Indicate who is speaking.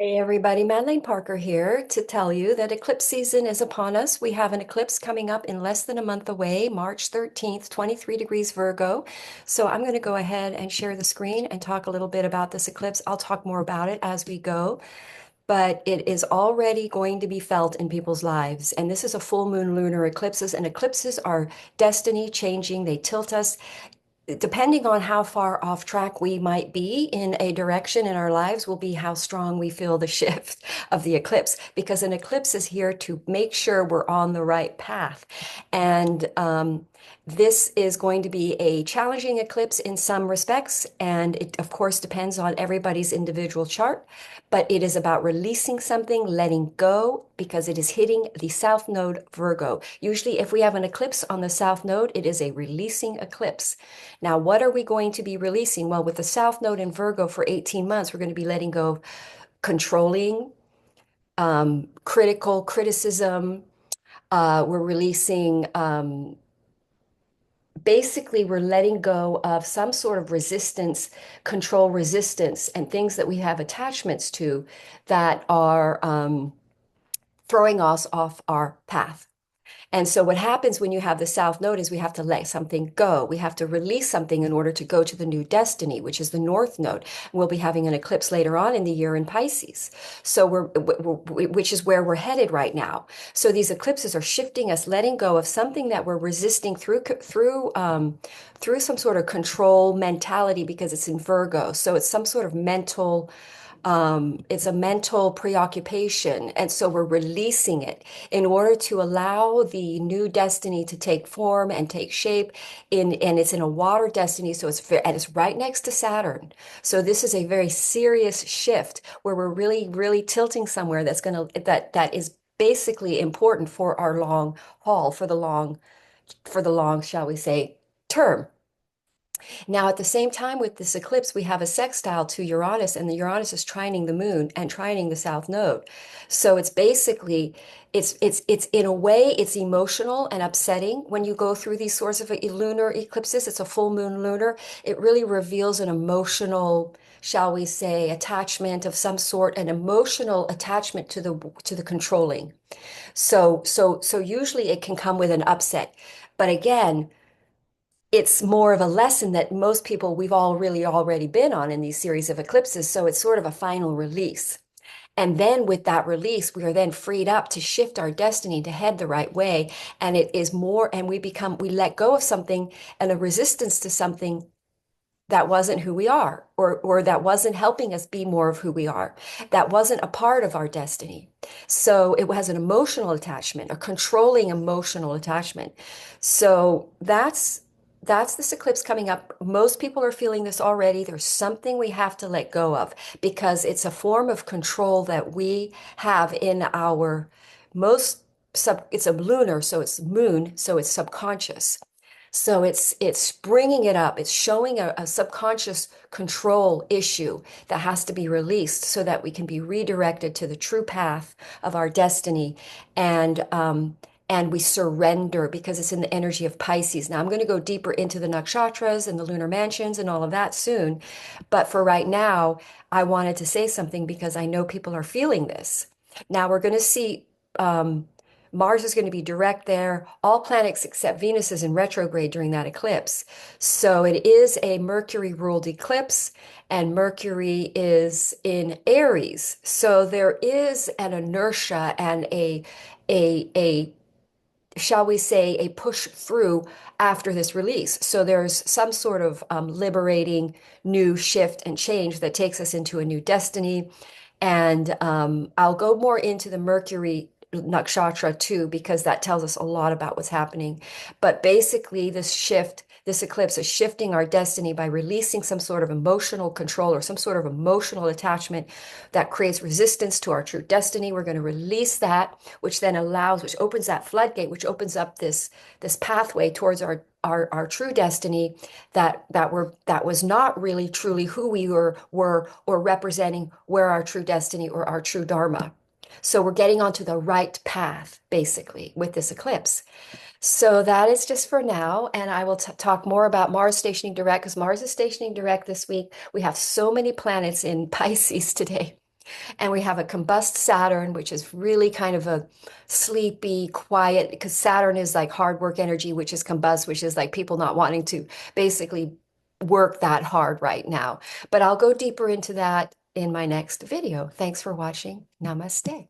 Speaker 1: Hey everybody, Madeleine Parker here to tell you that eclipse season is upon us. We have an eclipse coming up in less than a month away, March 13th, 23 degrees Virgo. So I'm going to go ahead and share the screen and talk a little bit about this eclipse. I'll talk more about it as we go, but it is already going to be felt in people's lives. And this is a full moon lunar eclipses, and eclipses are destiny changing. They tilt us depending on how far off track we might be in a direction in our lives will be how strong we feel the shift of the eclipse, because an eclipse is here to make sure we're on the right path. And this is going to be a challenging eclipse in some respects, and it of course depends on everybody's individual chart, but it is about releasing something, letting go, because it is hitting the South Node Virgo. Usually if we have an eclipse on the South Node, it is a releasing eclipse. Now, what are we going to be releasing? Well, with the South Node in Virgo for 18 months, we're going to be letting go of controlling, criticism. We're releasing, basically, we're letting go of some sort of resistance, control resistance, and things that we have attachments to that are throwing us off our path. And so what happens when you have the South Node is we have to let something go. We have to release something in order to go to the new destiny, which is the North Node. We'll be having an eclipse later on in the year in Pisces. So which is where we're headed right now. So these eclipses are shifting us, letting go of something that we're resisting through some sort of control mentality because it's in Virgo. So it's some sort of mental it's a mental preoccupation. And so we're releasing it in order to allow the new destiny to take form and take shape and it's in a water destiny. So and it's right next to Saturn. So this is a very serious shift where we're really, really tilting somewhere that is basically important for our long haul, for the long, shall we say, term. Now, at the same time with this eclipse, we have a sextile to Uranus, and the Uranus is trining the moon and trining the South Node. So it's basically, it's in a way, it's emotional and upsetting when you go through these sorts of lunar eclipses. It's a full moon lunar. It really reveals an emotional, shall we say, attachment of some sort, an emotional attachment to the controlling. So usually it can come with an upset. But again, it's more of a lesson that most people we've all really already been on in these series of eclipses. So it's sort of a final release. And then with that release, we are then freed up to shift our destiny to head the right way. And it is more, and we let go of something and a resistance to something that wasn't who we are, or that wasn't helping us be more of who we are. That wasn't a part of our destiny. So it has an emotional attachment, a controlling emotional attachment. So that's this eclipse coming up. Most people are feeling this already. There's something we have to let go of because it's a form of control that we have in our most it's a lunar, so it's moon, so it's subconscious. So it's bringing it up. It's showing a subconscious control issue that has to be released so that we can be redirected to the true path of our destiny, and we surrender because it's in the energy of Pisces. Now I'm going to go deeper into the nakshatras and the lunar mansions and all of that soon, but for right now, I wanted to say something because I know people are feeling this. Now we're going to see. Mars is going to be direct there. All planets except Venus is in retrograde during that eclipse. So it is a Mercury ruled eclipse, and Mercury is in Aries. So there is an inertia and a shall we say, a push through after this release. So there's some sort of liberating new shift and change that takes us into a new destiny. And I'll go more into the Mercury nakshatra too, because that tells us a lot about what's happening. But basically, this shift, this eclipse is shifting our destiny by releasing some sort of emotional control or some sort of emotional attachment that creates resistance to our true destiny. We're going to release that, which then allows, which opens that floodgate, which opens up this pathway towards our true destiny that was not really truly who we were or representing where our true destiny or our true dharma. So we're getting onto the right path, basically, with this eclipse. So that is just for now, and I will talk more about Mars stationing direct because Mars is stationing direct this week. We have so many planets in Pisces today. And we have a combust Saturn, which is really kind of a sleepy, quiet, because Saturn is like hard work energy, which is combust, which is like people not wanting to basically work that hard right now. But I'll go deeper into that in my next video. Thanks for watching. Namaste.